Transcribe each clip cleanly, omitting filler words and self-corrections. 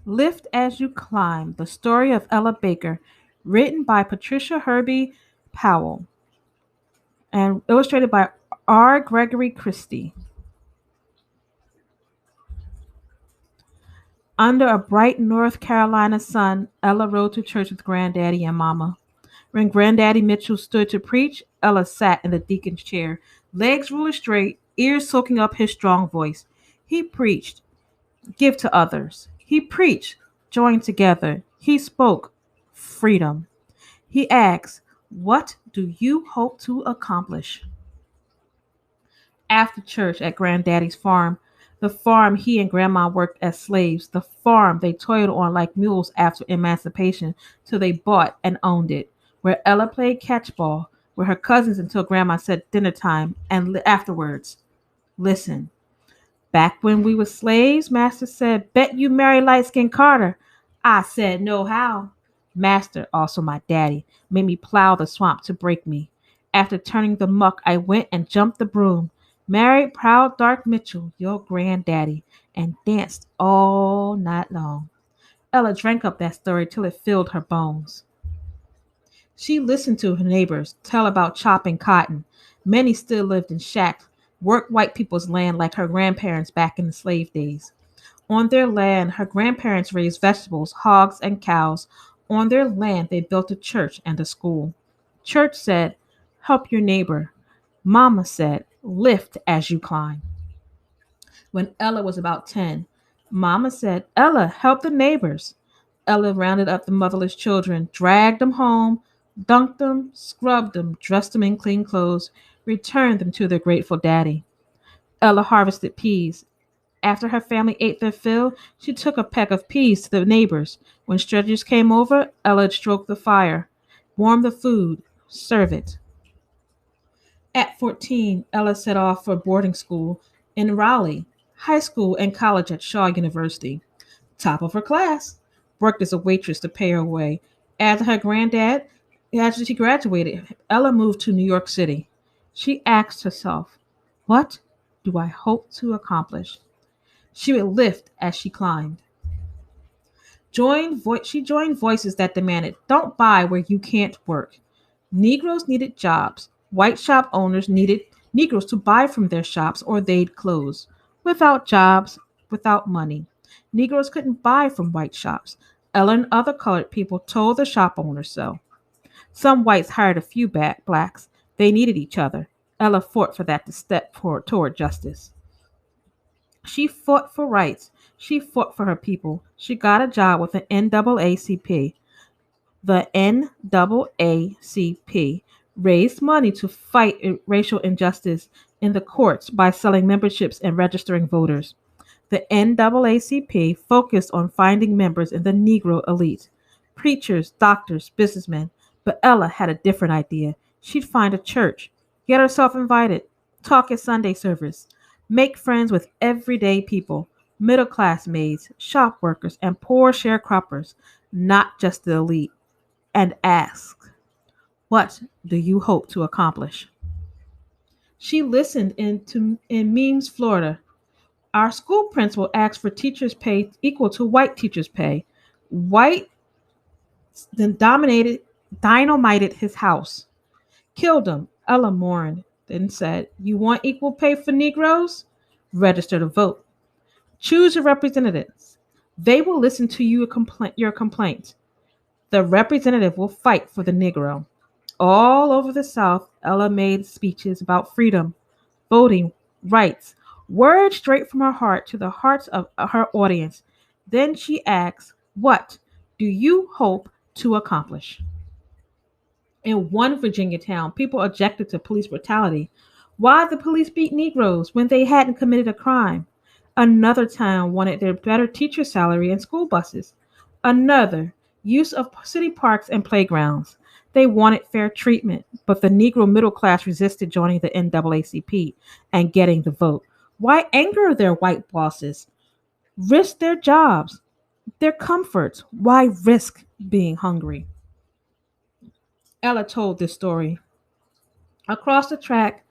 Lift as You Climb, the story of Ella Baker, written by Patricia Hruby Powell and illustrated by Gregory Christie. Under a bright North Carolina sun, Ella rode to church with Granddaddy and Mama. When Granddaddy Mitchell stood to preach, Ella sat in the deacon's chair, legs ruler straight, ears soaking up his strong voice. He preached, give to others. He preached, join together. He spoke, freedom. He asked, what do you hope to accomplish? After church at Granddaddy's farm, the farm he and Grandma worked as slaves, the farm they toiled on like mules after emancipation till they bought and owned it, where Ella played catchball with her cousins until Grandma said dinner time and afterwards, listen. Back when we were slaves, Master said, bet you marry light-skinned Carter. I said, no how. Master, also my daddy, made me plow the swamp to break me. After turning the muck, I went and jumped the broom, married proud Dark Mitchell, your granddaddy, and danced all night long. Ella drank up that story till it filled her bones. She listened to her neighbors tell about chopping cotton. Many still lived in shacks, worked white people's land like her grandparents back in the slave days. On their land, her grandparents raised vegetables, hogs, and cows. On their land, they built a church and a school. Church said, help your neighbor. Mama said, lift as you climb. When Ella was about 10, Mama said, Ella, help the neighbors. Ella rounded up the motherless children, dragged them home, dunked them, scrubbed them, dressed them in clean clothes, returned them to their grateful daddy. Ella harvested peas. After her family ate their fill, she took a peck of peas to the neighbors. When strangers came over, Ella stroked the fire, warmed the food, serve it. At 14, Ella set off for boarding school in Raleigh, high school and college at Shaw University. Top of her class. Worked as a waitress to pay her way. After she graduated, Ella moved to New York City. She asked herself, what do I hope to accomplish? She would lift as she climbed. She joined voices that demanded, don't buy where you can't work. Negroes needed jobs. White shop owners needed Negroes to buy from their shops or they'd close. Without jobs, without money, Negroes couldn't buy from white shops. Ella and other colored people told the shop owners so. Some whites hired a few blacks. They needed each other. Ella fought for that to step toward justice. She fought for rights. She fought for her people. She got a job with the NAACP. The NAACP raised money to fight racial injustice in the courts by selling memberships and registering voters. The NAACP focused on finding members in the Negro elite, preachers, doctors, businessmen, but Ella had a different idea. She'd find a church, get herself invited, talk at Sunday service, make friends with everyday people, middle-class maids, shop workers, and poor sharecroppers, not just the elite, and ask, what do you hope to accomplish? She listened in Means, Florida. Our school principal asked for teachers' pay equal to white teachers' pay. White then dynamited his house. Killed him. Ella mourned, then said, you want equal pay for Negroes? Register to vote. Choose your representatives. They will listen to your complaint. The representative will fight for the Negro. All over the South, Ella made speeches about freedom, voting, rights, words straight from her heart to the hearts of her audience. Then she asks, what do you hope to accomplish? In one Virginia town, people objected to police brutality. Why the police beat Negroes when they hadn't committed a crime? Another town wanted their better teacher salary and school buses. Another, use of city parks and playgrounds. They wanted fair treatment, but the Negro middle class resisted joining the NAACP and getting the vote. Why anger their white bosses? Risk their jobs, their comforts. Why risk being hungry? Ella told this story. Across the track,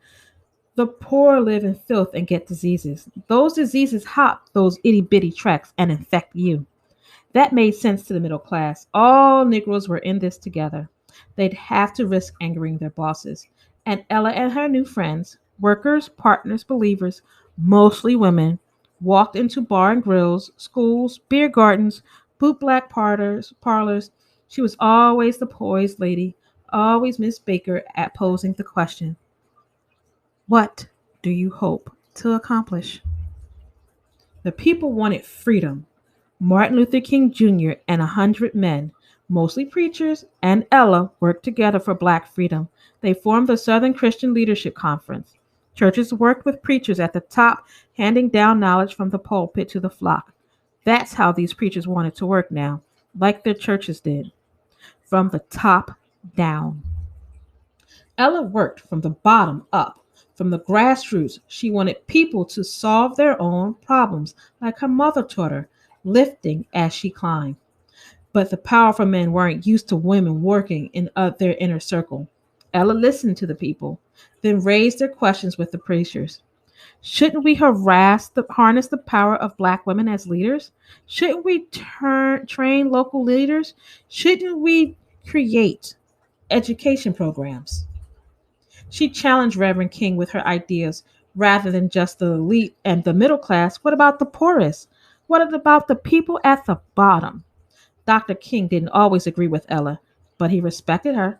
the poor live in filth and get diseases. Those diseases hop those itty bitty tracks and infect you. That made sense to the middle class. All Negroes were in this together. They'd have to risk angering their bosses. And Ella and her new friends, workers, partners, believers, mostly women, walked into bar and grills, schools, beer gardens, bootblack parlors. She was always the poised lady, always Miss Baker at posing the question, what do you hope to accomplish? The people wanted freedom. Martin Luther King Jr. and 100 men, mostly preachers, and Ella worked together for black freedom. They formed the Southern Christian Leadership Conference. Churches worked with preachers at the top, handing down knowledge from the pulpit to the flock. That's how these preachers wanted to work now, like their churches did, from the top down. Ella worked from the bottom up, from the grassroots. She wanted people to solve their own problems, like her mother taught her, lifting as she climbed. But the powerful men weren't used to women working in their inner circle. Ella listened to the people, then raised their questions with the preachers. Shouldn't we harness the power of black women as leaders? Shouldn't we train local leaders? Shouldn't we create education programs? She challenged Reverend King with her ideas rather than just the elite and the middle class. What about the poorest? What about the people at the bottom? Dr. King didn't always agree with Ella, but he respected her.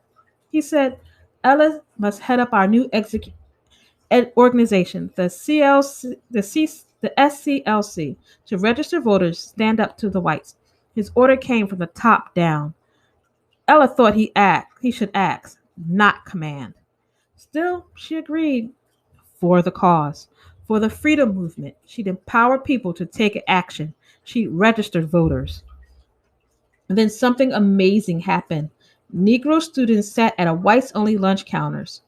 He said, Ella must head up our new organization, the SCLC, to register voters, stand up to the whites. His order came from the top down. Ella thought he should ask, not command. Still, she agreed for the cause, for the freedom movement. She'd empower people to take action. She registered voters. And then something amazing happened. Negro students sat at a whites only lunch counters.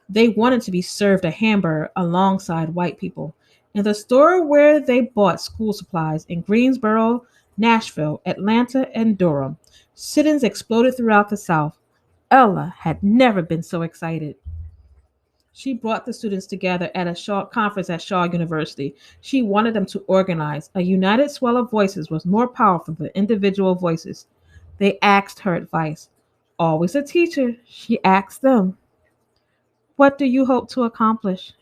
They wanted to be served a hamburger alongside white people. In the store where they bought school supplies in Greensboro, Nashville, Atlanta, and Durham, sit-ins exploded throughout the South. Ella had never been so excited. She brought the students together at a Shaw conference at Shaw University. She wanted them to organize. A united swell of voices was more powerful than individual voices. They asked her advice. Always a teacher, she asked them, what do you hope to accomplish?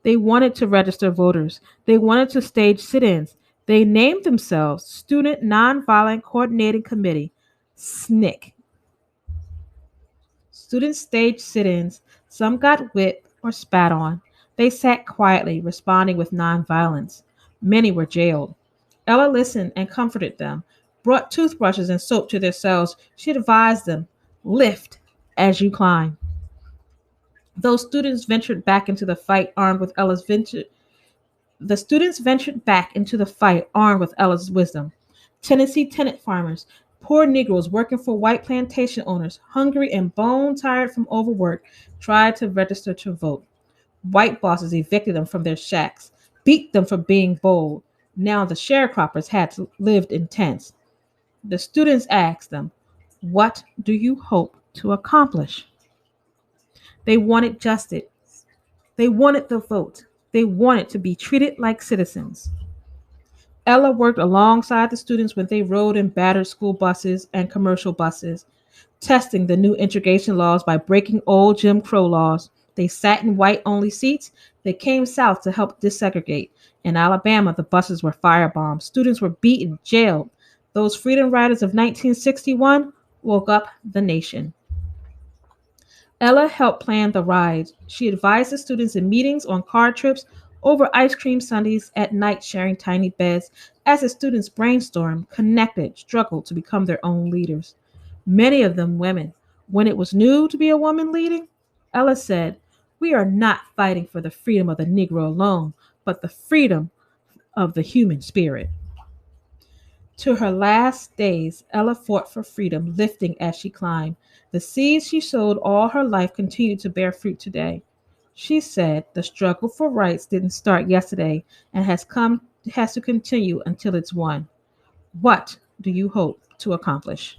They wanted to register voters. They wanted to stage sit-ins. They named themselves Student Nonviolent Coordinating Committee, SNCC. Students staged sit-ins. Some got whipped or spat on. They sat quietly, responding with nonviolence. Many were jailed. Ella listened and comforted them, brought toothbrushes and soap to their cells. She advised them, lift as you climb. Those students ventured back into the fight armed with Ella's The students ventured back into the fight armed with Ella's wisdom. Tennessee tenant farmers, poor Negroes working for white plantation owners, hungry and bone-tired from overwork, tried to register to vote. White bosses evicted them from their shacks, beat them for being bold. Now the sharecroppers had lived in tents. The students asked them, what do you hope to accomplish? They wanted justice. They wanted the vote. They wanted to be treated like citizens. Ella worked alongside the students when they rode in battered school buses and commercial buses, testing the new integration laws by breaking old Jim Crow laws. They sat in white-only seats. They came south to help desegregate. In Alabama, the buses were firebombed. Students were beaten, jailed. Those freedom riders of 1961 woke up the nation. Ella helped plan the rides. She advised the students in meetings, on car trips, over ice cream sundaes, at night sharing tiny beds. As the students brainstormed, connected, struggled to become their own leaders. Many of them women. When it was new to be a woman leading, Ella said, we are not fighting for the freedom of the Negro alone, but the freedom of the human spirit. To her last days, Ella fought for freedom, lifting as she climbed. The seeds she sowed all her life continue to bear fruit today. She said the struggle for rights didn't start yesterday and has to continue until it's won. What do you hope to accomplish?